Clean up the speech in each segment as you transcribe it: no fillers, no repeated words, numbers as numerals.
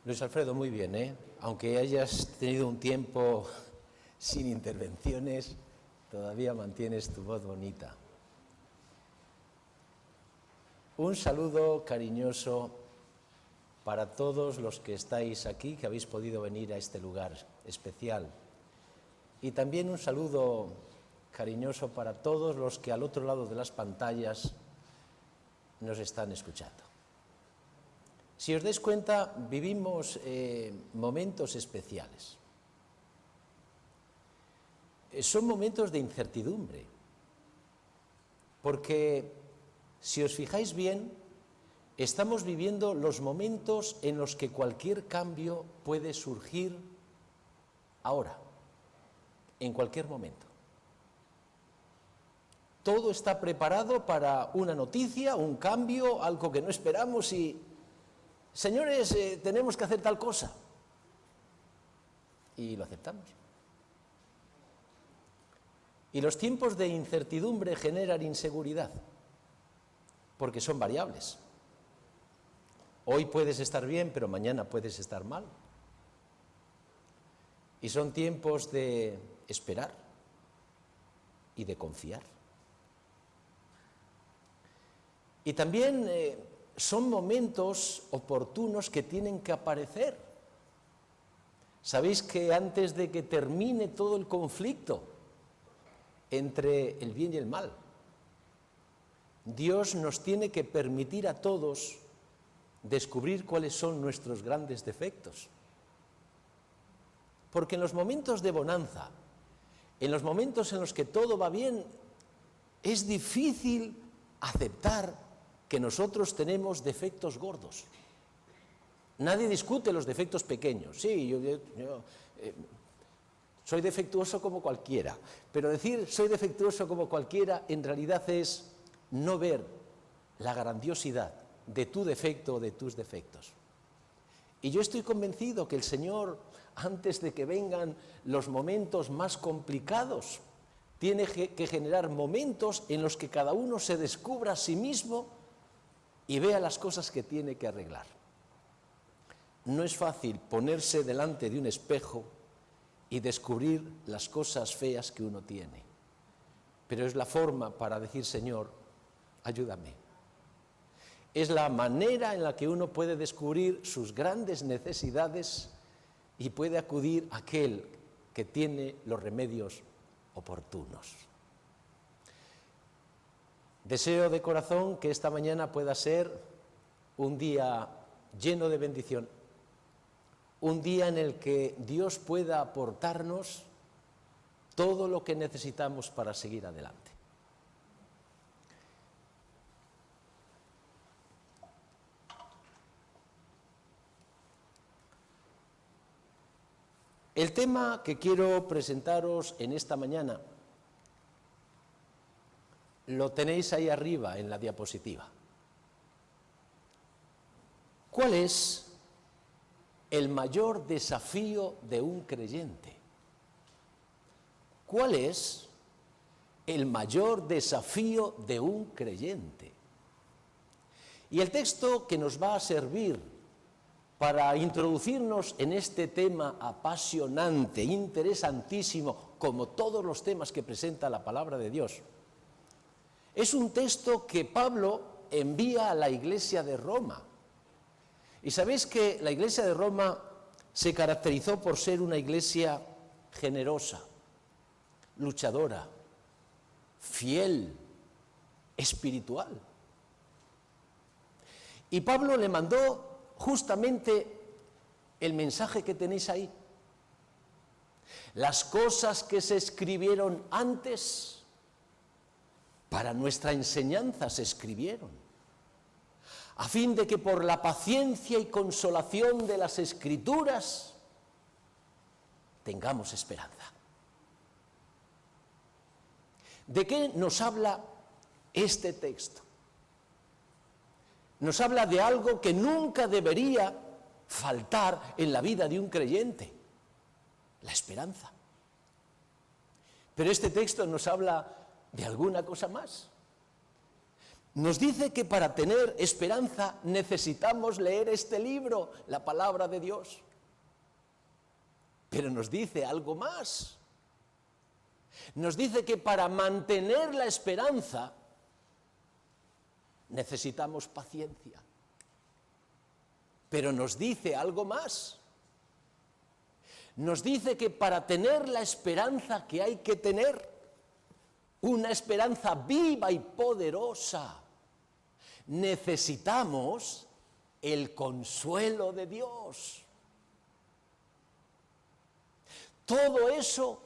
Luis Alfredo, muy bien, ¿eh? Aunque hayas tenido un tiempo sin intervenciones, todavía mantienes tu voz bonita. Un saludo cariñoso para todos los que estáis aquí, que habéis podido venir a este lugar especial. Y también un saludo cariñoso para todos los que al otro lado de las pantallas nos están escuchando. Si os dais cuenta, vivimos momentos especiales. Son momentos de incertidumbre, porque si os fijáis bien, estamos viviendo los momentos en los que cualquier cambio puede surgir ahora, en cualquier momento. Todo está preparado para una noticia, un cambio, algo que no esperamos y... Señores, tenemos que hacer tal cosa. Y lo aceptamos. Y los tiempos de incertidumbre generan inseguridad, porque son variables. Hoy puedes estar bien, pero mañana puedes estar mal. Y son tiempos de esperar y de confiar. Y también son momentos oportunos que tienen que aparecer. Sabéis que antes de que termine todo el conflicto entre el bien y el mal, Dios nos tiene que permitir a todos descubrir cuáles son nuestros grandes defectos. Porque en los momentos de bonanza, en los momentos en los que todo va bien, es difícil aceptar que nosotros tenemos defectos gordos. Nadie discute los defectos pequeños. Sí, yo soy defectuoso como cualquiera, pero decir soy defectuoso como cualquiera en realidad es no ver la grandiosidad de tu defecto o de tus defectos. Y yo estoy convencido que el Señor, antes de que vengan los momentos más complicados, tiene que generar momentos en los que cada uno se descubra a sí mismo y vea las cosas que tiene que arreglar. No es fácil ponerse delante de un espejo y descubrir las cosas feas que uno tiene, pero es la forma para decir, Señor, ayúdame. Es la manera en la que uno puede descubrir sus grandes necesidades y puede acudir a aquel que tiene los remedios oportunos. Deseo de corazón que esta mañana pueda ser un día lleno de bendición, un día en el que Dios pueda aportarnos todo lo que necesitamos para seguir adelante. El tema que quiero presentaros en esta mañana lo tenéis ahí arriba en la diapositiva. ¿Cuál es el mayor desafío de un creyente? ¿Cuál es el mayor desafío de un creyente? Y el texto que nos va a servir para introducirnos en este tema apasionante, interesantísimo, como todos los temas que presenta la palabra de Dios, es un texto que Pablo envía a la iglesia de Roma. Y sabéis que la iglesia de Roma se caracterizó por ser una iglesia generosa, luchadora, fiel, espiritual. Y Pablo le mandó justamente el mensaje que tenéis ahí. Las cosas que se escribieron antes, para nuestra enseñanza se escribieron, a fin de que por la paciencia y consolación de las Escrituras tengamos esperanza. ¿De qué nos habla este texto? Nos habla de algo que nunca debería faltar en la vida de un creyente: la esperanza. Pero este texto nos habla de alguna cosa más. Nos dice que para tener esperanza necesitamos leer este libro, la palabra de Dios. Pero nos dice algo más. Nos dice que para mantener la esperanza necesitamos paciencia. Pero nos dice algo más. Nos dice que para tener la esperanza que hay que tener, una esperanza viva y poderosa, necesitamos el consuelo de Dios. Todo eso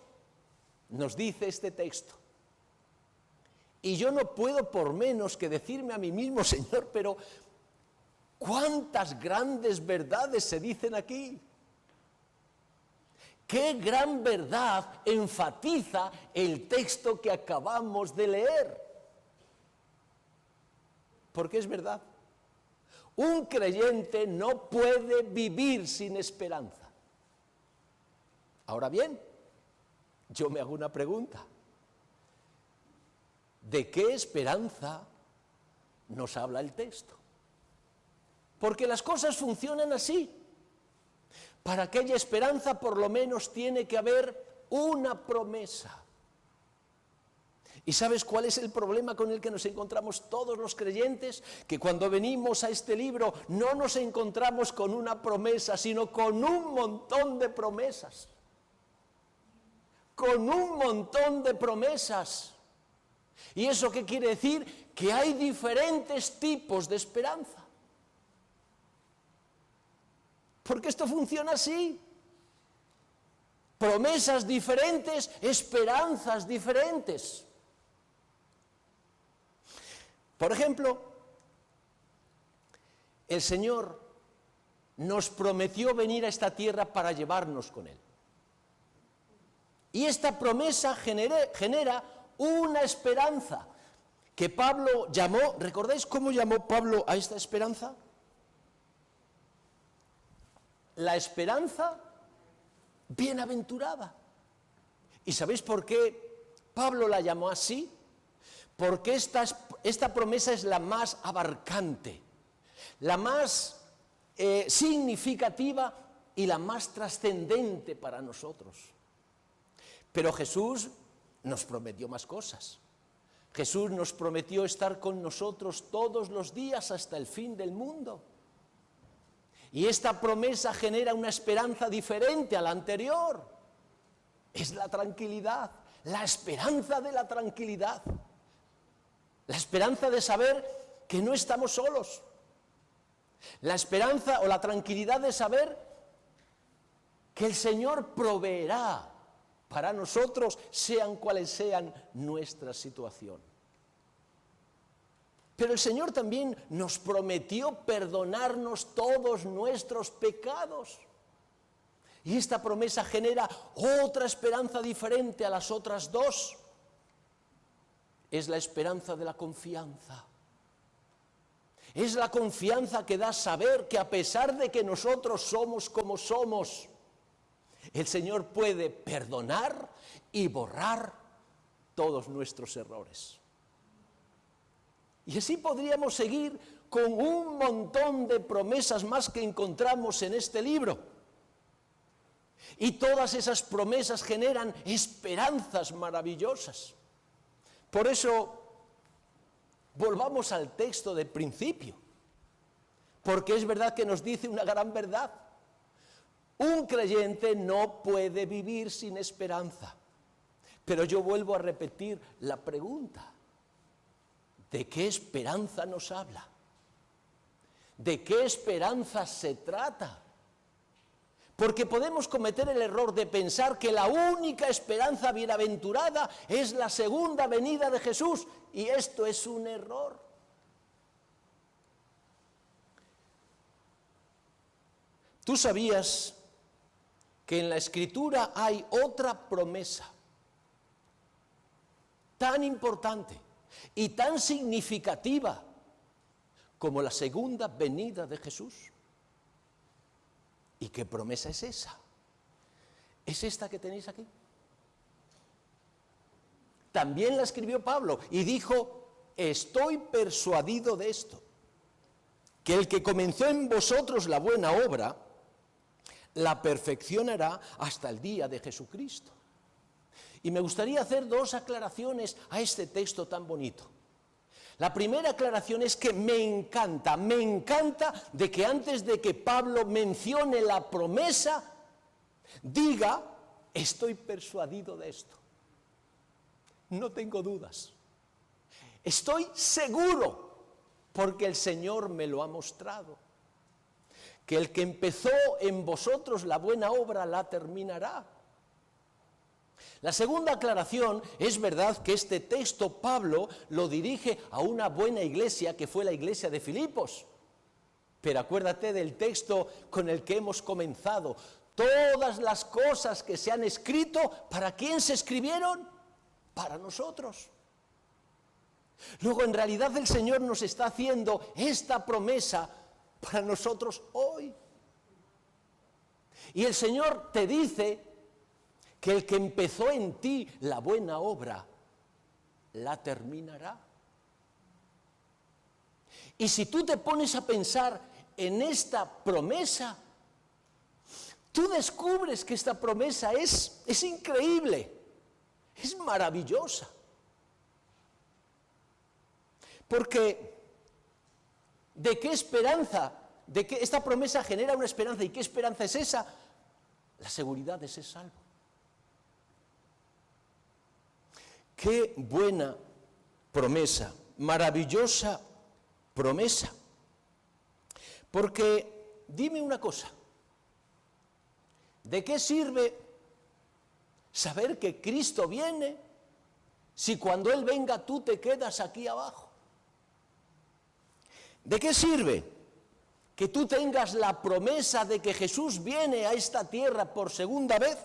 nos dice este texto. Y yo no puedo por menos que decirme a mí mismo, Señor, pero ¿cuántas grandes verdades se dicen aquí? ¡Qué gran verdad enfatiza el texto que acabamos de leer! Porque es verdad. Un creyente no puede vivir sin esperanza. Ahora bien, yo me hago una pregunta. ¿De qué esperanza nos habla el texto? Porque las cosas funcionan así. Para aquella esperanza por lo menos tiene que haber una promesa. ¿Y sabes cuál es el problema con el que nos encontramos todos los creyentes? Que cuando venimos a este libro no nos encontramos con una promesa, sino con un montón de promesas. Con un montón de promesas. ¿Y eso qué quiere decir? Que hay diferentes tipos de esperanza. Porque esto funciona así. Promesas diferentes, esperanzas diferentes. Por ejemplo, el Señor nos prometió venir a esta tierra para llevarnos con Él. Y esta promesa genera una esperanza que Pablo llamó, ¿recordáis cómo llamó Pablo a esta esperanza? La esperanza bienaventurada. ¿Y sabéis por qué Pablo la llamó así? Porque esta promesa es la más abarcante, la más significativa y la más trascendente para nosotros. Pero Jesús nos prometió más cosas. Jesús nos prometió estar con nosotros todos los días hasta el fin del mundo. Y esta promesa genera una esperanza diferente a la anterior. Es la tranquilidad, la esperanza de la tranquilidad. La esperanza de saber que no estamos solos. La esperanza o la tranquilidad de saber que el Señor proveerá para nosotros, sean cuales sean nuestra situación. Pero el Señor también nos prometió perdonarnos todos nuestros pecados. Y esta promesa genera otra esperanza diferente a las otras dos. Es la esperanza de la confianza. Es la confianza que da saber que a pesar de que nosotros somos como somos, el Señor puede perdonar y borrar todos nuestros errores. Y así podríamos seguir con un montón de promesas más que encontramos en este libro. Y todas esas promesas generan esperanzas maravillosas. Por eso, volvamos al texto del principio. Porque es verdad que nos dice una gran verdad. Un creyente no puede vivir sin esperanza. Pero yo vuelvo a repetir la pregunta. ¿De qué esperanza nos habla? ¿De qué esperanza se trata? Porque podemos cometer el error de pensar que la única esperanza bienaventurada es la segunda venida de Jesús, y esto es un error. ¿Tú sabías que en la Escritura hay otra promesa tan importante y tan significativa como la segunda venida de Jesús? ¿Y qué promesa es esa? Es esta que tenéis aquí. También la escribió Pablo y dijo estoy persuadido de esto, que el que comenzó en vosotros la buena obra, la perfeccionará hasta el día de Jesucristo. Y me gustaría hacer dos aclaraciones a este texto tan bonito. La primera aclaración es que me encanta de que antes de que Pablo mencione la promesa, diga, estoy persuadido de esto. No tengo dudas. Estoy seguro, porque el Señor me lo ha mostrado, que el que empezó en vosotros la buena obra la terminará. La segunda aclaración, es verdad que este texto Pablo lo dirige a una buena iglesia que fue la iglesia de Filipos. Pero acuérdate del texto con el que hemos comenzado. Todas las cosas que se han escrito, ¿para quién se escribieron? Para nosotros. Luego, en realidad, el Señor nos está haciendo esta promesa para nosotros hoy. Y el Señor te dice que el que empezó en ti la buena obra, la terminará. Y si tú te pones a pensar en esta promesa, tú descubres que esta promesa es increíble, es maravillosa. Porque, ¿de qué esperanza? ¿De qué esta promesa genera una esperanza? ¿Y qué esperanza es esa? La seguridad de ser salvo. Qué buena promesa, maravillosa promesa. Porque, dime una cosa, ¿de qué sirve saber que Cristo viene si cuando Él venga tú te quedas aquí abajo? ¿De qué sirve que tú tengas la promesa de que Jesús viene a esta tierra por segunda vez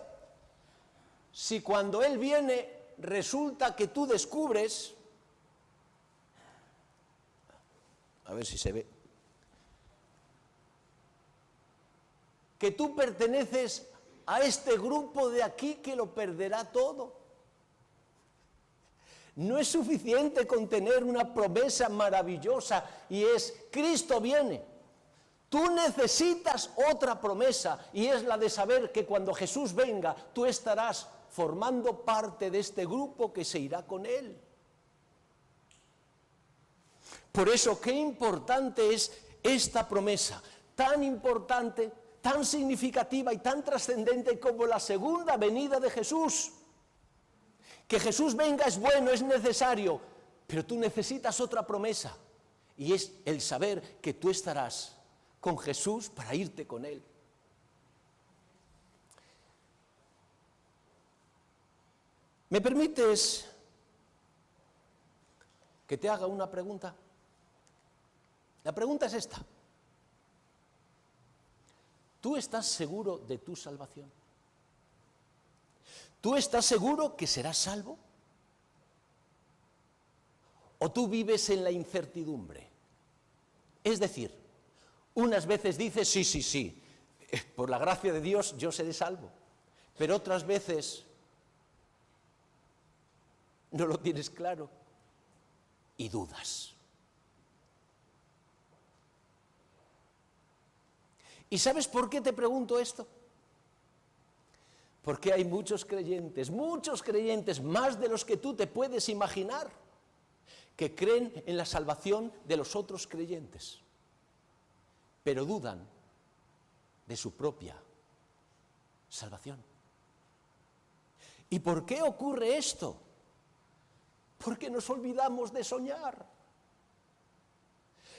si cuando Él viene resulta que tú descubres, a ver si se ve, que tú perteneces a este grupo de aquí que lo perderá todo? No es suficiente con tener una promesa maravillosa y es Cristo viene. Tú necesitas otra promesa y es la de saber que cuando Jesús venga tú estarás formando parte de este grupo que se irá con Él. Por eso, qué importante es esta promesa, tan importante, tan significativa y tan trascendente como la segunda venida de Jesús. Que Jesús venga es bueno, es necesario, pero tú necesitas otra promesa y es el saber que tú estarás con Jesús para irte con Él. ¿Me permites que te haga una pregunta? La pregunta es esta. ¿Tú estás seguro de tu salvación? ¿Tú estás seguro que serás salvo? ¿O tú vives en la incertidumbre? Es decir, unas veces dices, sí, por la gracia de Dios yo seré salvo. Pero otras veces no lo tienes claro y dudas. ¿Y sabes por qué te pregunto esto? Porque hay muchos creyentes, más de los que tú te puedes imaginar, que creen en la salvación de los otros creyentes, pero dudan de su propia salvación. ¿Y por qué ocurre esto? Porque nos olvidamos de soñar.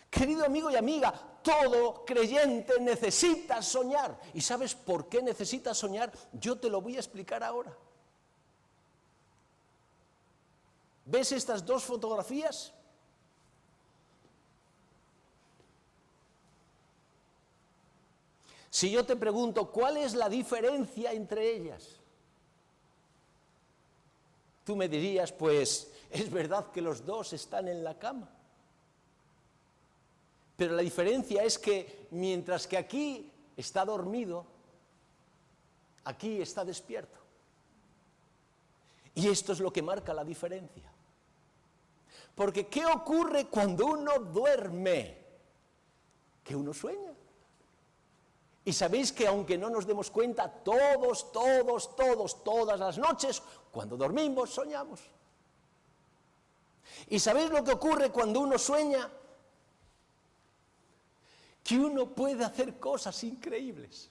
Querido amigo y amiga, todo creyente necesita soñar. ¿Y sabes por qué necesita soñar? Yo te lo voy a explicar ahora. ¿Ves estas dos fotografías? Si yo te pregunto, ¿cuál es la diferencia entre ellas? Tú me dirías, pues, es verdad que los dos están en la cama. Pero la diferencia es que mientras que aquí está dormido, aquí está despierto. Y esto es lo que marca la diferencia. Porque ¿qué ocurre cuando uno duerme? Que uno sueña. Y sabéis que aunque no nos demos cuenta, todas las noches, cuando dormimos, soñamos. ¿Y sabéis lo que ocurre cuando uno sueña? Que uno puede hacer cosas increíbles.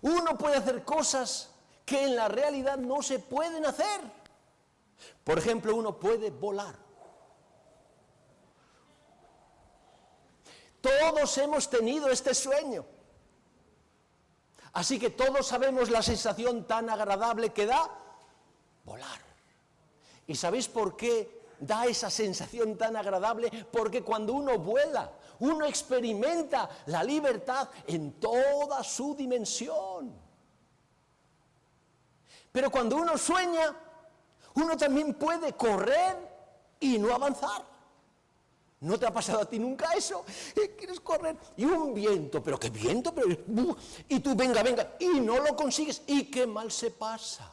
Uno puede hacer cosas que en la realidad no se pueden hacer. Por ejemplo, uno puede volar. Todos hemos tenido este sueño. Así que todos sabemos la sensación tan agradable que da volar. ¿Y sabéis por qué da esa sensación tan agradable? Porque cuando uno vuela, uno experimenta la libertad en toda su dimensión. Pero cuando uno sueña, uno también puede correr y no avanzar. ¿No te ha pasado a ti nunca eso? ¿Quieres correr? Y un viento, pero qué viento, y tú venga, y no lo consigues, y qué mal se pasa.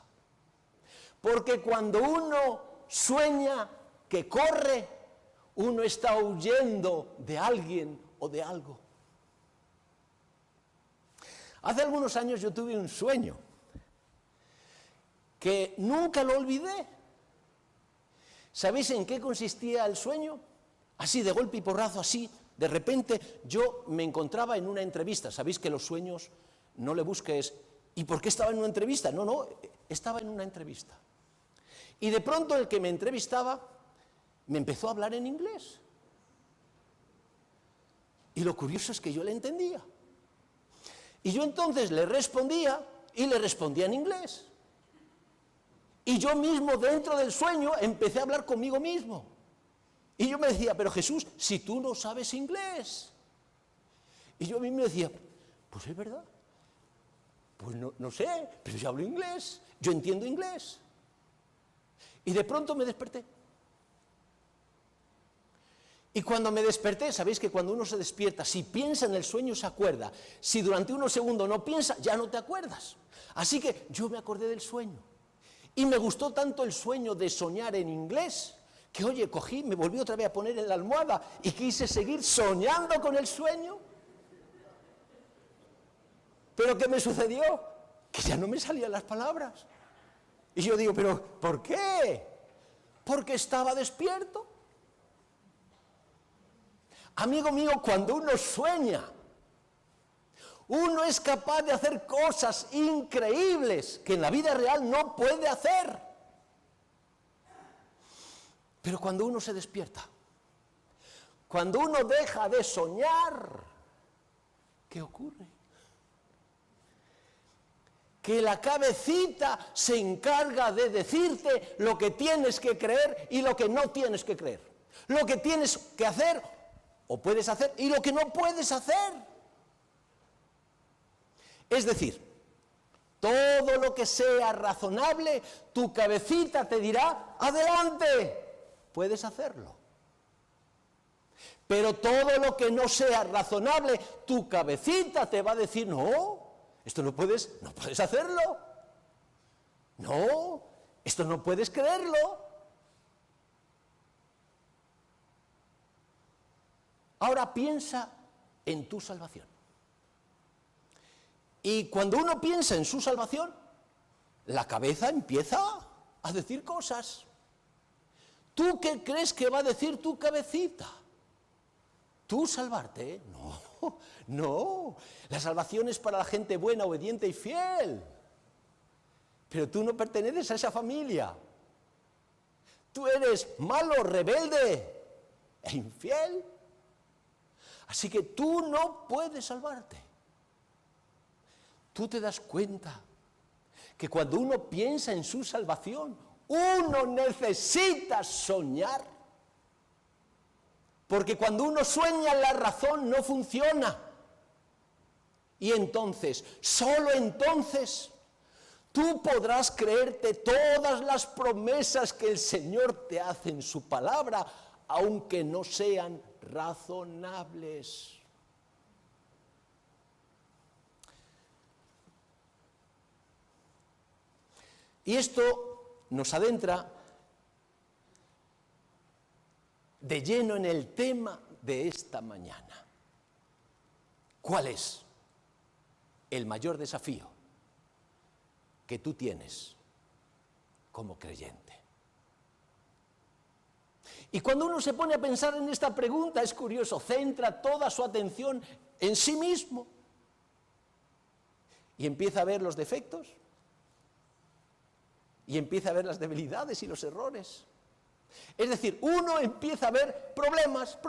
Porque cuando uno sueña que corre, uno está huyendo de alguien o de algo. Hace algunos años yo tuve un sueño que nunca lo olvidé. ¿Sabéis en qué consistía el sueño? Así de golpe y porrazo, así, de repente yo me encontraba en una entrevista. Sabéis que los sueños no le busques, ¿y por qué estaba en una entrevista? No, estaba en una entrevista. Y de pronto el que me entrevistaba me empezó a hablar en inglés. Y lo curioso es que yo le entendía. Y yo entonces le respondía y le respondía en inglés. Y yo mismo dentro del sueño empecé a hablar conmigo mismo. Y yo me decía, pero Jesús, si tú no sabes inglés. Y yo a mí me decía, pues es verdad. Pues no sé, pero yo hablo inglés, yo entiendo inglés. Y de pronto me desperté. Y cuando me desperté, sabéis que cuando uno se despierta, si piensa en el sueño se acuerda. Si durante unos segundos no piensa, ya no te acuerdas. Así que yo me acordé del sueño. Y me gustó tanto el sueño de soñar en inglés, que oye, cogí, me volví otra vez a poner en la almohada y quise seguir soñando con el sueño. ¿Pero qué me sucedió? Que ya no me salían las palabras. Y yo digo, ¿pero por qué? Porque estaba despierto. Amigo mío, cuando uno sueña, uno es capaz de hacer cosas increíbles que en la vida real no puede hacer. Pero cuando uno se despierta, cuando uno deja de soñar, ¿qué ocurre? Que la cabecita se encarga de decirte lo que tienes que creer y lo que no tienes que creer. Lo que tienes que hacer o puedes hacer y lo que no puedes hacer. Es decir, todo lo que sea razonable, tu cabecita te dirá, adelante, puedes hacerlo. Pero todo lo que no sea razonable, tu cabecita te va a decir, no, esto no puedes hacerlo. No, esto no puedes creerlo. Ahora piensa en tu salvación. Y cuando uno piensa en su salvación, la cabeza empieza a decir cosas. ¿Tú qué crees que va a decir tu cabecita? ¿Tú salvarte? No. La salvación es para la gente buena, obediente y fiel. Pero tú no perteneces a esa familia. Tú eres malo, rebelde e infiel. Así que tú no puedes salvarte. Tú te das cuenta que cuando uno piensa en su salvación, uno necesita soñar. Porque cuando uno sueña, la razón no funciona. Y entonces, solo entonces, tú podrás creerte todas las promesas que el Señor te hace en su palabra, aunque no sean razonables. Y esto nos adentra de lleno en el tema de esta mañana. ¿Cuál es el mayor desafío que tú tienes como creyente? Y cuando uno se pone a pensar en esta pregunta, es curioso, centra toda su atención en sí mismo y empieza a ver los defectos y empieza a ver las debilidades y los errores. Es decir, uno empieza a ver problemas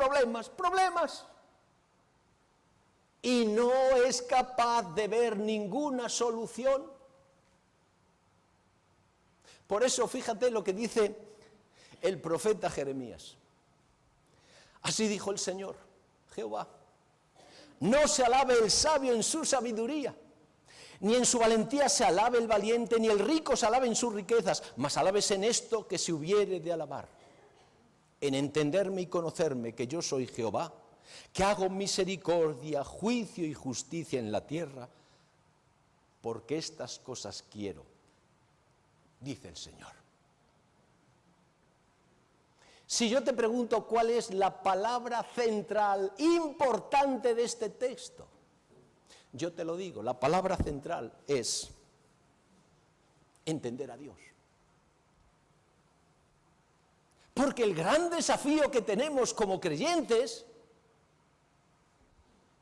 y no es capaz de ver ninguna solución. Por eso, fíjate lo que dice el profeta Jeremías. Así dijo el Señor, Jehová: no se alabe el sabio en su sabiduría, ni en su valentía se alabe el valiente, ni el rico se alabe en sus riquezas, mas alabes en esto que se hubiere de alabar, en entenderme y conocerme que yo soy Jehová, que hago misericordia, juicio y justicia en la tierra, porque estas cosas quiero, dice el Señor. Si yo te pregunto cuál es la palabra central, importante de este texto, yo te lo digo, la palabra central es entender a Dios. Porque el gran desafío que tenemos como creyentes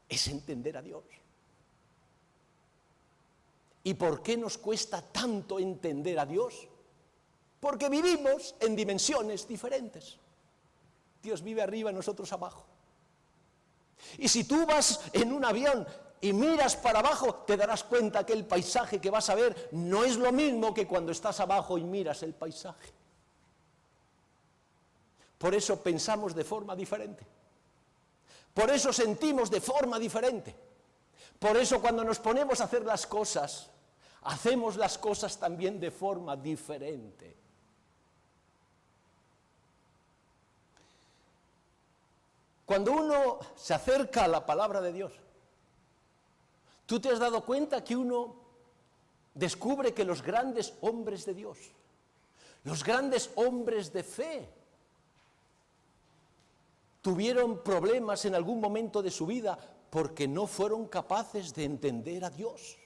es entender a Dios. ¿Y por qué nos cuesta tanto entender a Dios? Porque vivimos en dimensiones diferentes. Dios vive arriba y nosotros abajo. Y si tú vas en un avión y miras para abajo, te darás cuenta que el paisaje que vas a ver no es lo mismo que cuando estás abajo y miras el paisaje. Por eso pensamos de forma diferente. Por eso sentimos de forma diferente. Por eso cuando nos ponemos a hacer las cosas, hacemos las cosas también de forma diferente. Cuando uno se acerca a la palabra de Dios, tú te has dado cuenta que uno descubre que los grandes hombres de Dios, los grandes hombres de fe, tuvieron problemas en algún momento de su vida porque no fueron capaces de entender a Dios.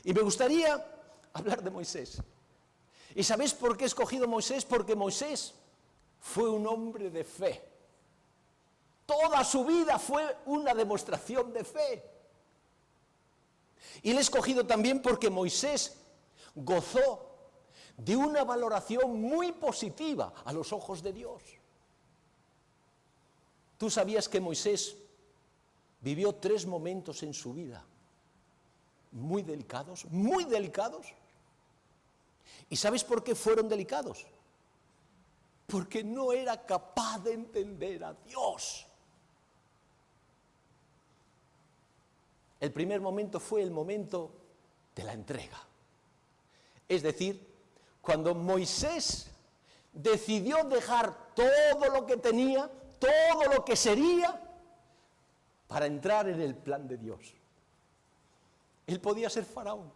Y me gustaría hablar de Moisés. ¿Y sabéis por qué he escogido Moisés? Porque Moisés fue un hombre de fe. Toda su vida fue una demostración de fe. Y le he escogido también porque Moisés gozó de una valoración muy positiva a los ojos de Dios. ¿Tú sabías que Moisés vivió 3 momentos en su vida muy delicados? Muy delicados. ¿Y sabes por qué fueron delicados? Porque no era capaz de entender a Dios. El primer momento fue el momento de la entrega. Es decir, cuando Moisés decidió dejar todo lo que tenía, todo lo que sería, para entrar en el plan de Dios. Él podía ser faraón.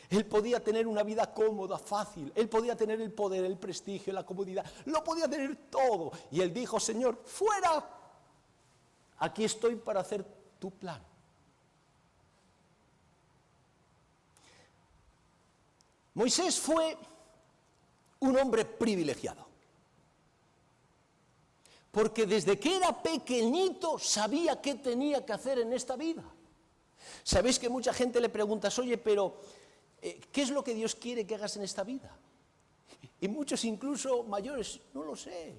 Él podía tener una vida cómoda, fácil. Él podía tener el poder, el prestigio, la comodidad. Lo podía tener todo. Y él dijo: Señor, fuera. Aquí estoy para hacer tu plan. Moisés fue un hombre privilegiado. Porque desde que era pequeñito sabía qué tenía que hacer en esta vida. Sabéis que mucha gente le pregunta: oye, pero ¿qué es lo que Dios quiere que hagas en esta vida? Y muchos, incluso mayores, no lo sé.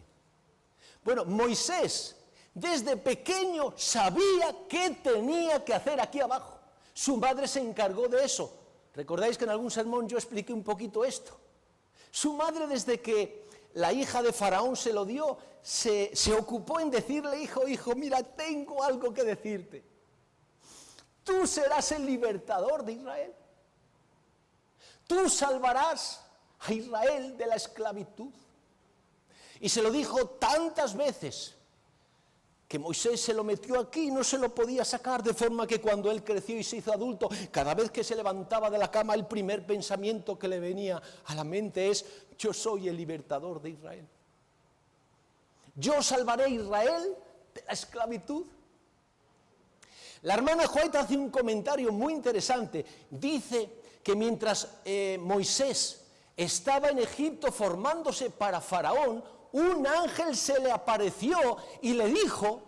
Bueno, Moisés desde pequeño sabía qué tenía que hacer aquí abajo. Su madre se encargó de eso. ¿Recordáis que en algún sermón yo expliqué un poquito esto? Su madre, desde que la hija de Faraón se lo dio, se ocupó en decirle: hijo, mira, tengo algo que decirte. Tú serás el libertador de Israel. Tú salvarás a Israel de la esclavitud. Y se lo dijo tantas veces que Moisés se lo metió aquí y no se lo podía sacar, de forma que cuando él creció y se hizo adulto, cada vez que se levantaba de la cama, el primer pensamiento que le venía a la mente es: yo soy el libertador de Israel. Yo salvaré a Israel de la esclavitud. La hermana White hace un comentario muy interesante. Dice que mientras Moisés estaba en Egipto formándose para Faraón, un ángel se le apareció y le dijo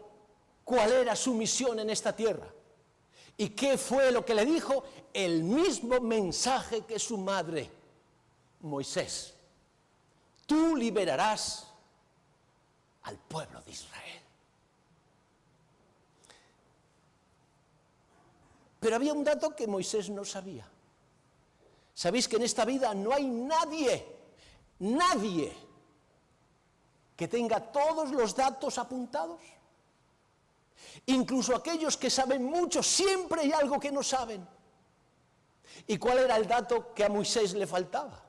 cuál era su misión en esta tierra. ¿Y qué fue lo que le dijo? El mismo mensaje que su madre: Moisés, tú liberarás al pueblo de Israel. Pero había un dato que Moisés no sabía. ¿Sabéis que en esta vida no hay nadie que tenga todos los datos apuntados? Incluso aquellos que saben mucho, siempre hay algo que no saben. ¿Y cuál era el dato que a Moisés le faltaba?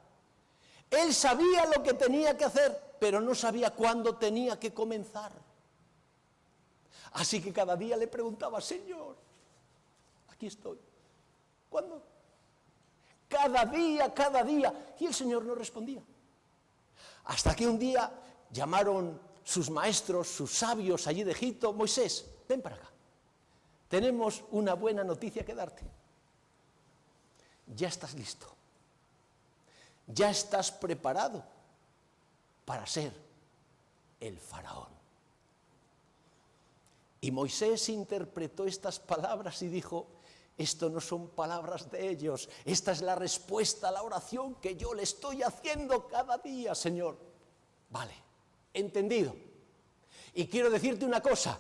Él sabía lo que tenía que hacer, pero no sabía cuándo tenía que comenzar. Así que cada día le preguntaba: Señor, aquí estoy, ¿cuándo? Cada día, y el Señor no respondía. Hasta que un día llamaron sus maestros, sus sabios allí de Egipto: Moisés, ven para acá, tenemos una buena noticia que darte. Ya estás listo, ya estás preparado para ser el faraón. Y Moisés interpretó estas palabras y dijo: esto no son palabras de ellos, esta es la respuesta a la oración que yo le estoy haciendo cada día, Señor. Vale, entendido. Y quiero decirte una cosa: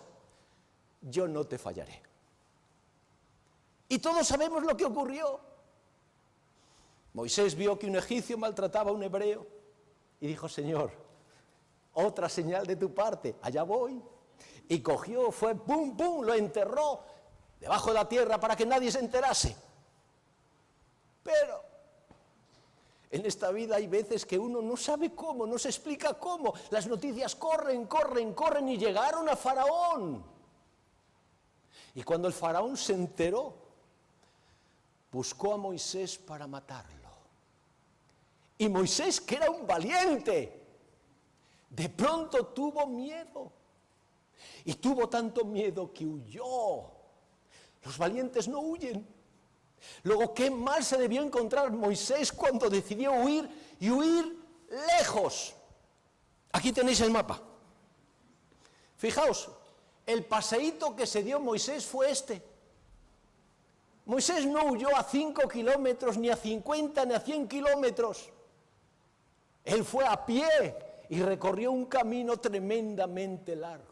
yo no te fallaré. Y todos sabemos lo que ocurrió. Moisés vio que un egipcio maltrataba a un hebreo y dijo: Señor, otra señal de tu parte, allá voy. Y cogió, fue, pum, pum, lo enterró debajo de la tierra para que nadie se enterase. Pero en esta vida hay veces que uno no sabe cómo, no se explica cómo. Las noticias corren y llegaron a Faraón. Y cuando el faraón se enteró, buscó a Moisés para matarlo. Y Moisés, que era un valiente, de pronto tuvo miedo. Y tuvo tanto miedo que huyó. Los valientes no huyen. Luego, qué mal se debió encontrar Moisés cuando decidió huir, y huir lejos. Aquí tenéis el mapa. Fijaos, el paseíto que se dio Moisés fue este. Moisés no huyó a 5 kilómetros, ni a 50, ni a 100 kilómetros. Él fue a pie y recorrió un camino tremendamente largo.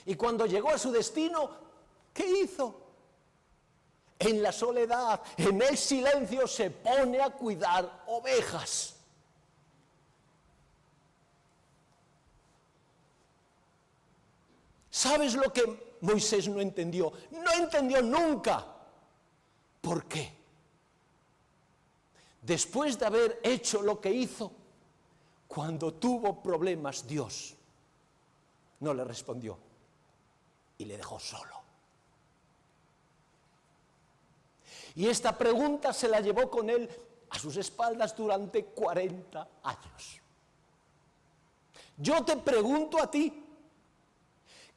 Y cuando llegó a su destino, ¿qué hizo? En la soledad, en el silencio, se pone a cuidar ovejas. ¿Sabes lo que Moisés no entendió? No entendió nunca. ¿Por qué? Después de haber hecho lo que hizo, cuando tuvo problemas, Dios no le respondió y le dejó solo. Y esta pregunta se la llevó con él a sus espaldas durante 40 años. Yo te pregunto a ti,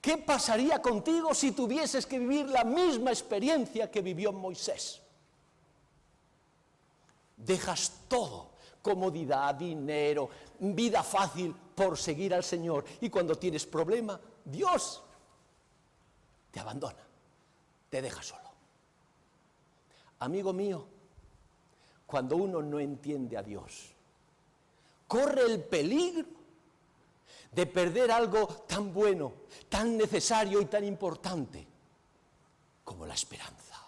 ¿qué pasaría contigo si tuvieses que vivir la misma experiencia que vivió Moisés? Dejas todo, comodidad, dinero, vida fácil, por seguir al Señor. Y cuando tienes problema, Dios te abandona, te deja solo. Amigo mío, cuando uno no entiende a Dios, corre el peligro de perder algo tan bueno, tan necesario y tan importante como la esperanza.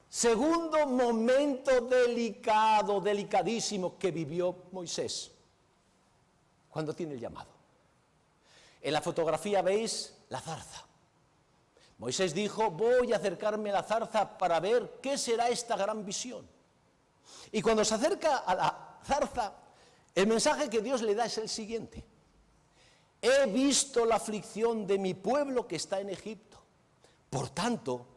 Segundo momento delicado, delicadísimo que vivió Moisés, cuando tiene el llamado. En la fotografía veis la zarza. Moisés dijo: voy a acercarme a la zarza para ver qué será esta gran visión. Y cuando se acerca a la zarza, El mensaje que Dios le da es el siguiente: he visto la aflicción de mi pueblo que está en Egipto. Por tanto,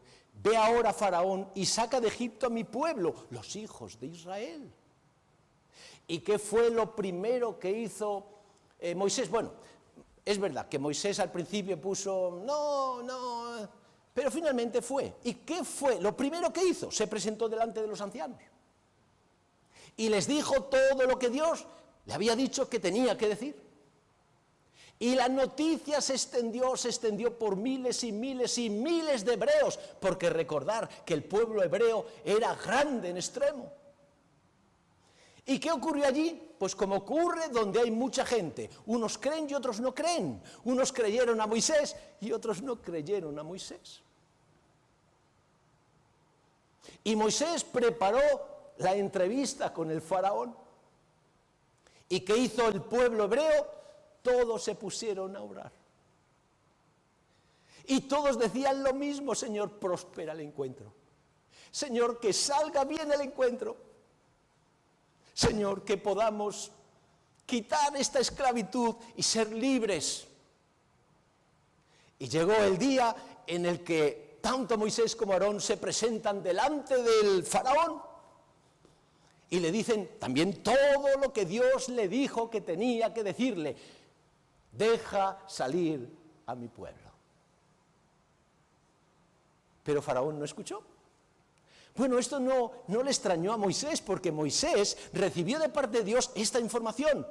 ve ahora, Faraón, y saca de Egipto a mi pueblo, los hijos de Israel. ¿Y qué fue lo primero que hizo Moisés? Bueno, es verdad que Moisés al principio puso, no, pero finalmente fue. ¿Y qué fue lo primero que hizo? Se presentó delante de los ancianos y les dijo todo lo que Dios le había dicho que tenía que decir. Y la noticia se extendió por miles y miles y miles de hebreos, porque recordar que el pueblo hebreo era grande en extremo. ¿Y qué ocurrió allí? Pues como ocurre donde hay mucha gente. Unos creen y otros no creen. Unos creyeron a Moisés y otros no creyeron a Moisés. Y Moisés preparó la entrevista con el faraón. ¿Y qué hizo el pueblo hebreo? Todos se pusieron a orar. Y todos decían lo mismo: Señor, prospera el encuentro. Señor, que salga bien el encuentro. Señor, que podamos quitar esta esclavitud y ser libres. Y llegó el día en el que tanto Moisés como Aarón se presentan delante del faraón y le dicen también todo lo que Dios le dijo que tenía que decirle: deja salir a mi pueblo. Pero Faraón no escuchó. Bueno, esto no le extrañó a Moisés, porque Moisés recibió de parte de Dios esta información: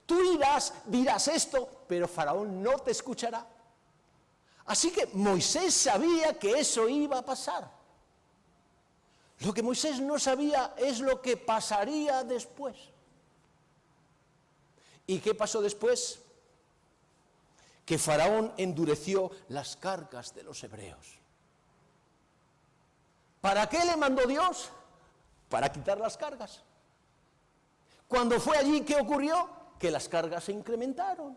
tú irás, dirás esto, pero Faraón no te escuchará. Así que Moisés sabía que eso iba a pasar. Lo que Moisés no sabía es lo que pasaría después. ¿Y qué pasó después? Que Faraón endureció las cargas de los hebreos. ¿Para qué le mandó Dios? Para quitar las cargas. Cuando fue allí, ¿qué ocurrió? Que las cargas se incrementaron.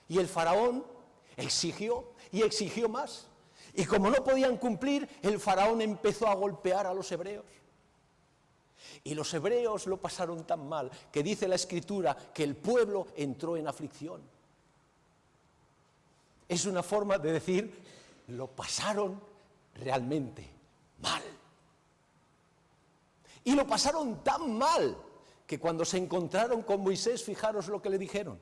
Y el faraón exigió y exigió más. Y como no podían cumplir, el faraón empezó a golpear a los hebreos. Y los hebreos lo pasaron tan mal que dice la Escritura que el pueblo entró en aflicción. Es una forma de decir, lo pasaron realmente mal. Y lo pasaron tan mal que cuando se encontraron con Moisés, fijaros lo que le dijeron: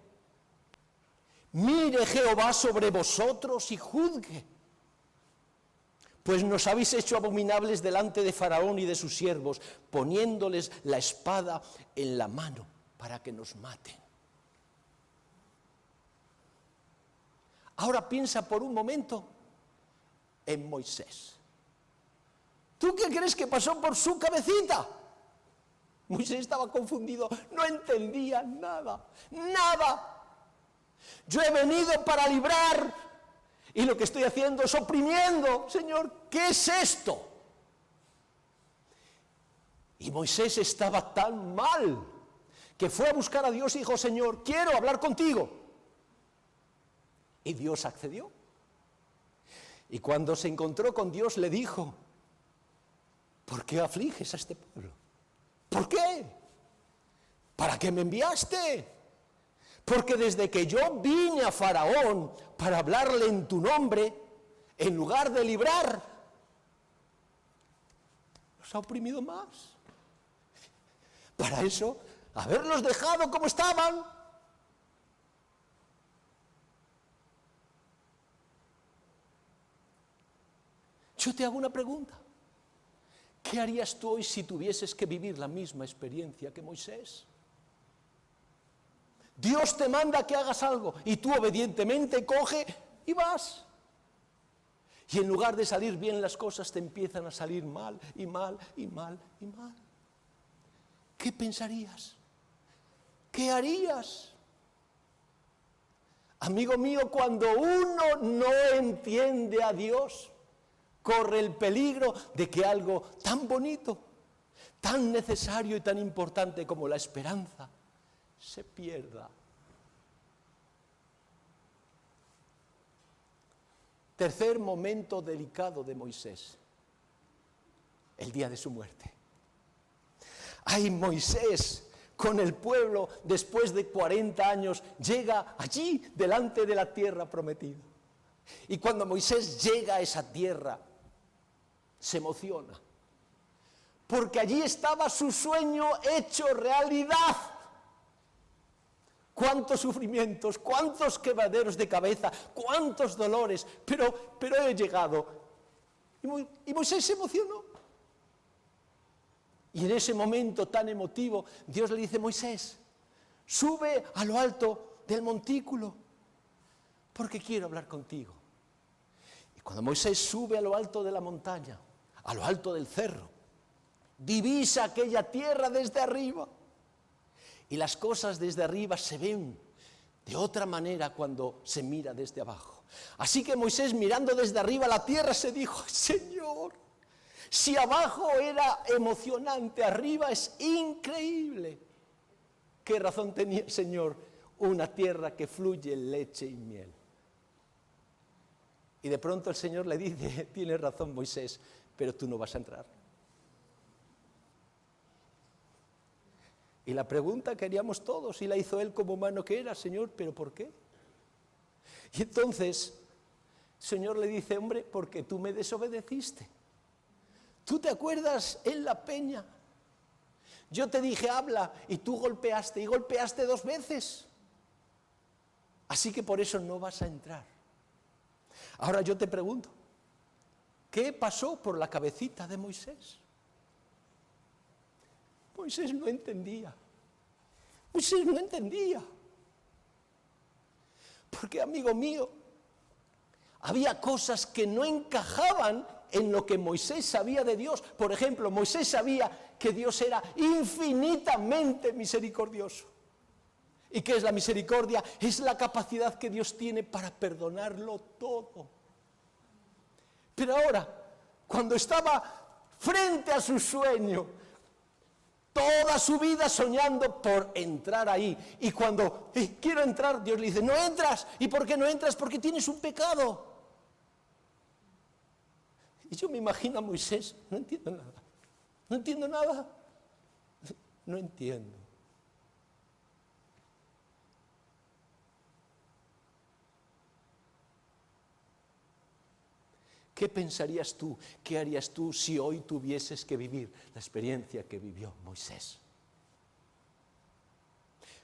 mire Jehová sobre vosotros y juzgue, pues nos habéis hecho abominables delante de Faraón y de sus siervos, poniéndoles la espada en la mano para que nos maten. Ahora piensa por un momento en Moisés. ¿Tú qué crees que pasó por su cabecita? Moisés estaba confundido, no entendía nada. Yo he venido para librar y lo que estoy haciendo es oprimiendo. Señor, ¿qué es esto? Y Moisés estaba tan mal que fue a buscar a Dios y dijo: Señor, quiero hablar contigo. Y Dios accedió. Y cuando se encontró con Dios le dijo: ¿por qué afliges a este pueblo? ¿Por qué? ¿Para qué me enviaste? Porque desde que yo vine a Faraón para hablarle en tu nombre, en lugar de librar, los ha oprimido más. Para eso, haberlos dejado como estaban. Yo te hago una pregunta. ¿Qué harías tú hoy si tuvieses que vivir la misma experiencia que Moisés? Dios te manda que hagas algo y tú obedientemente coge y vas. Y en lugar de salir bien las cosas te empiezan a salir mal y mal y mal y mal. ¿Qué pensarías? ¿Qué harías? Amigo mío, cuando uno no entiende a Dios, corre el peligro de que algo tan bonito, tan necesario y tan importante como la esperanza se pierda. Tercer momento delicado de Moisés: el día de su muerte. ¡Ay, Moisés! con el pueblo después de 40 años, llega allí delante de la tierra prometida. Y cuando Moisés llega a esa tierra, se emociona, porque allí estaba su sueño hecho realidad. Cuántos sufrimientos, cuántos quebraderos de cabeza, cuántos dolores, pero he llegado. Y Moisés se emocionó. Y en ese momento tan emotivo, Dios le dice: Moisés, sube a lo alto del montículo, porque quiero hablar contigo. Y cuando Moisés sube a lo alto de la montaña, a lo alto del cerro, divisa aquella tierra desde arriba. Y las cosas desde arriba se ven de otra manera cuando se mira desde abajo. Así que Moisés, mirando desde arriba la tierra, se dijo: Señor, si abajo era emocionante, arriba es increíble. ¿Qué razón tenía el Señor? Una tierra que fluye leche y miel. Y de pronto el Señor le dice: tienes razón, Moisés, pero tú no vas a entrar. Y la pregunta que haríamos todos, y la hizo él como humano que era: Señor, ¿pero por qué? Y entonces el Señor le dice: hombre, porque tú me desobedeciste. ¿Tú te acuerdas en la peña? Yo te dije habla y tú golpeaste, y golpeaste 2 veces. Así que por eso no vas a entrar. Ahora yo te pregunto, ¿qué pasó por la cabecita de Moisés? Moisés no entendía. Moisés no entendía. Porque, amigo mío, había cosas que no encajaban en lo que Moisés sabía de Dios. Por ejemplo, Moisés sabía que Dios era infinitamente misericordioso. ¿Y qué es la misericordia? Es la capacidad que Dios tiene para perdonarlo todo. Pero ahora, cuando estaba frente a su sueño, toda su vida soñando por entrar ahí, y cuando quiero entrar, Dios le dice: no entras. ¿Y por qué no entras? Porque tienes un pecado. Y yo me imagino a Moisés: no entiendo nada, no entiendo nada, no entiendo. ¿Qué pensarías tú? ¿Qué harías tú si hoy tuvieses que vivir la experiencia que vivió Moisés?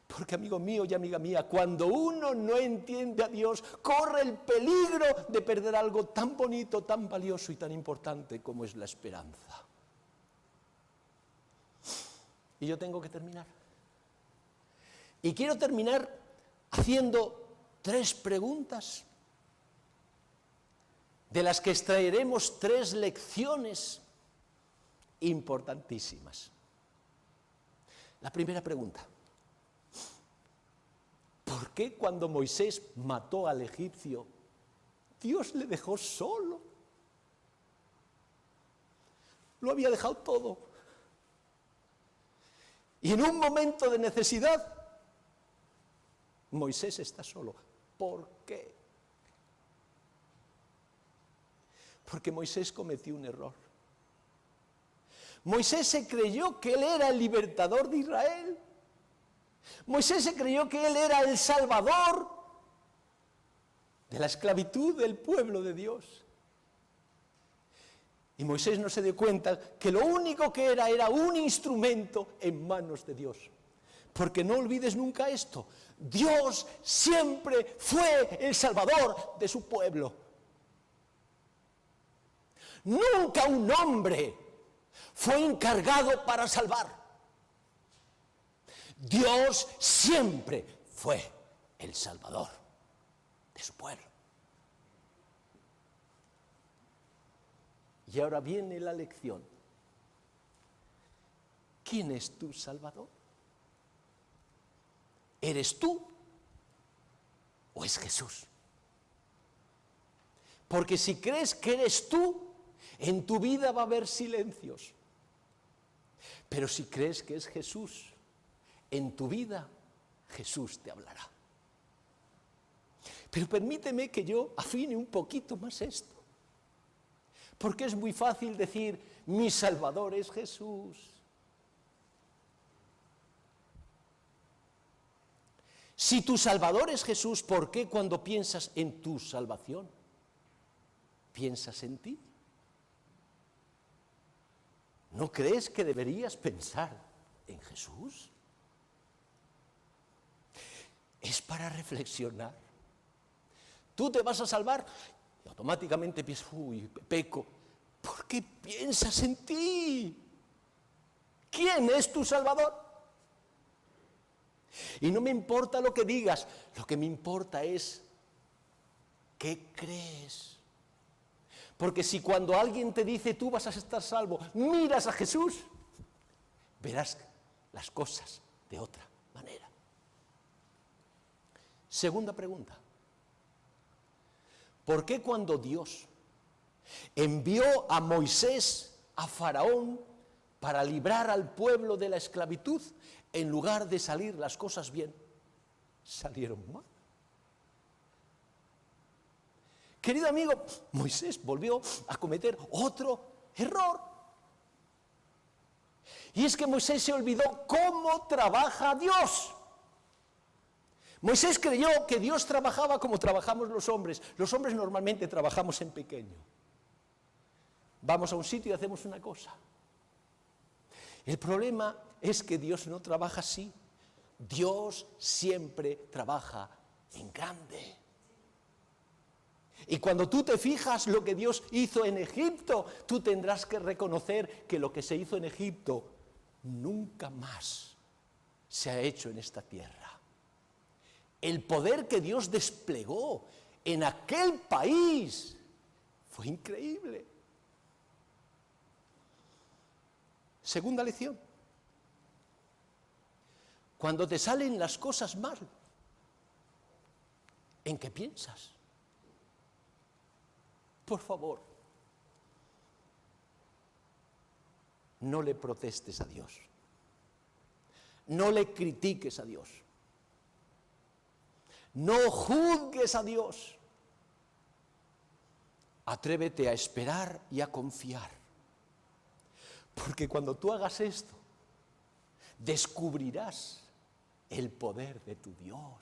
Porque, amigo mío y amiga mía, cuando uno no entiende a Dios, corre el peligro de perder algo tan bonito, tan valioso y tan importante como es la esperanza. Y yo tengo que terminar. Y quiero terminar haciendo 3 preguntas, de las que extraeremos 3 lecciones importantísimas. La primera pregunta: ¿por qué cuando Moisés mató al egipcio, Dios le dejó solo? Lo había dejado todo. Y en un momento de necesidad, Moisés está solo. ¿Por qué? Porque Moisés cometió un error. Moisés se creyó que él era el libertador de Israel. Moisés se creyó que él era el salvador de la esclavitud del pueblo de Dios. Y Moisés no se dio cuenta que lo único que era un instrumento en manos de Dios. Porque no olvides nunca esto: Dios siempre fue el salvador de su pueblo. Nunca un hombre fue encargado para salvar. Dios siempre fue el salvador de su pueblo. Y ahora viene la lección. ¿Quién es tu salvador? ¿Eres tú o es Jesús? Porque si crees que eres tú, en tu vida va a haber silencios. Pero si crees que es Jesús, en tu vida Jesús te hablará. Pero permíteme que yo afine un poquito más esto. Porque es muy fácil decir: mi Salvador es Jesús. Si tu Salvador es Jesús, ¿por qué cuando piensas en tu salvación, piensas en ti? ¿No crees que deberías pensar en Jesús? Es para reflexionar. Tú te vas a salvar y automáticamente piensas, uy, peco. ¿Por qué piensas en ti? ¿Quién es tu Salvador? Y no me importa lo que digas, lo que me importa es qué crees. Porque si cuando alguien te dice tú vas a estar salvo, miras a Jesús, verás las cosas de otra manera. Segunda pregunta. ¿Por qué cuando Dios envió a Moisés a Faraón para librar al pueblo de la esclavitud, en lugar de salir las cosas bien, salieron mal? Querido amigo, Moisés volvió a cometer otro error. Y es que Moisés se olvidó cómo trabaja Dios. Moisés creyó que Dios trabajaba como trabajamos los hombres. Los hombres normalmente trabajamos en pequeño. Vamos a un sitio y hacemos una cosa. El problema es que Dios no trabaja así. Dios siempre trabaja en grande. Y cuando tú te fijas lo que Dios hizo en Egipto, tú tendrás que reconocer que lo que se hizo en Egipto nunca más se ha hecho en esta tierra. El poder que Dios desplegó en aquel país fue increíble. Segunda lección. Cuando te salen las cosas mal, ¿en qué piensas? Por favor, no le protestes a Dios. No le critiques a Dios. No juzgues a Dios. Atrévete a esperar y a confiar. Porque cuando tú hagas esto, descubrirás el poder de tu Dios.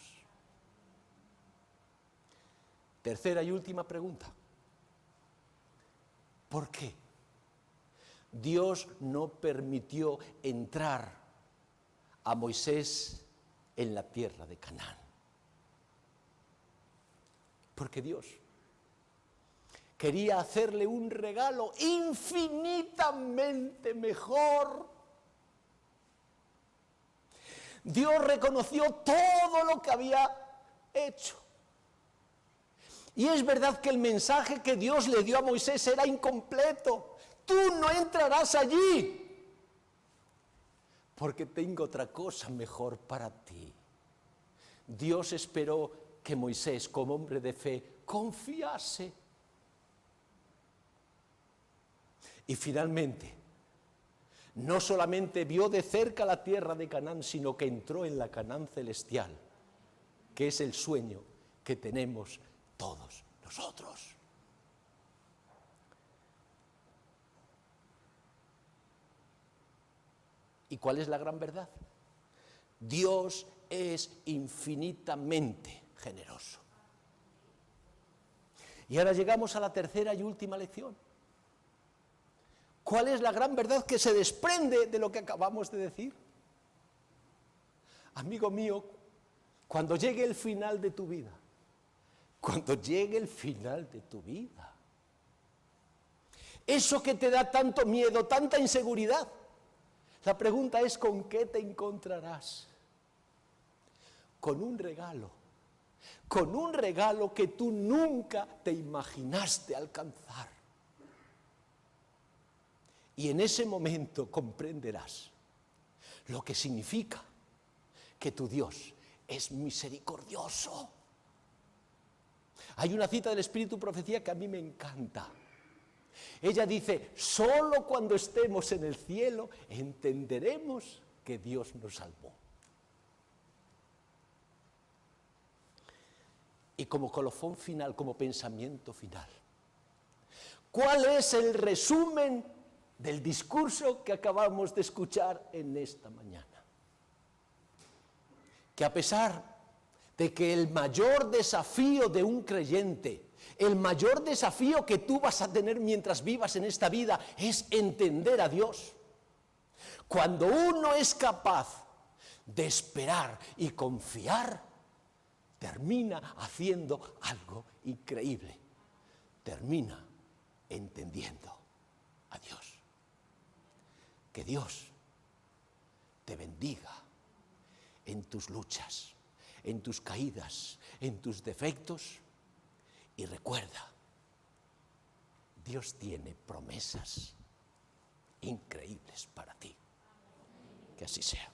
Tercera y última pregunta. ¿Por qué Dios no permitió entrar a Moisés en la tierra de Canaán? Porque Dios quería hacerle un regalo infinitamente mejor. Dios reconoció todo lo que había hecho. Y es verdad que el mensaje que Dios le dio a Moisés era incompleto. Tú no entrarás allí, porque tengo otra cosa mejor para ti. Dios esperó que Moisés, como hombre de fe, confiase. Y finalmente, no solamente vio de cerca la tierra de Canaán, sino que entró en la Canaán celestial, que es el sueño que tenemos todos nosotros. ¿Y cuál es la gran verdad? Dios es infinitamente generoso. Y ahora llegamos a la tercera y última lección. ¿Cuál es la gran verdad que se desprende de lo que acabamos de decir? Amigo mío, cuando llegue el final de tu vida, eso que te da tanto miedo, tanta inseguridad, la pregunta es ¿con qué te encontrarás? Con un regalo que tú nunca te imaginaste alcanzar. Y en ese momento comprenderás lo que significa que tu Dios es misericordioso. Hay una cita del Espíritu Profecía que a mí me encanta. Ella dice, solo cuando estemos en el cielo entenderemos que Dios nos salvó. Y como colofón final, como pensamiento final, ¿cuál es el resumen del discurso que acabamos de escuchar en esta mañana? Que a pesar de que el mayor desafío de un creyente, el mayor desafío que tú vas a tener mientras vivas en esta vida es entender a Dios. Cuando uno es capaz de esperar y confiar, termina haciendo algo increíble. Termina entendiendo a Dios. Que Dios te bendiga en tus luchas, en tus caídas, en tus defectos. Y recuerda, Dios tiene promesas increíbles para ti. Que así sea.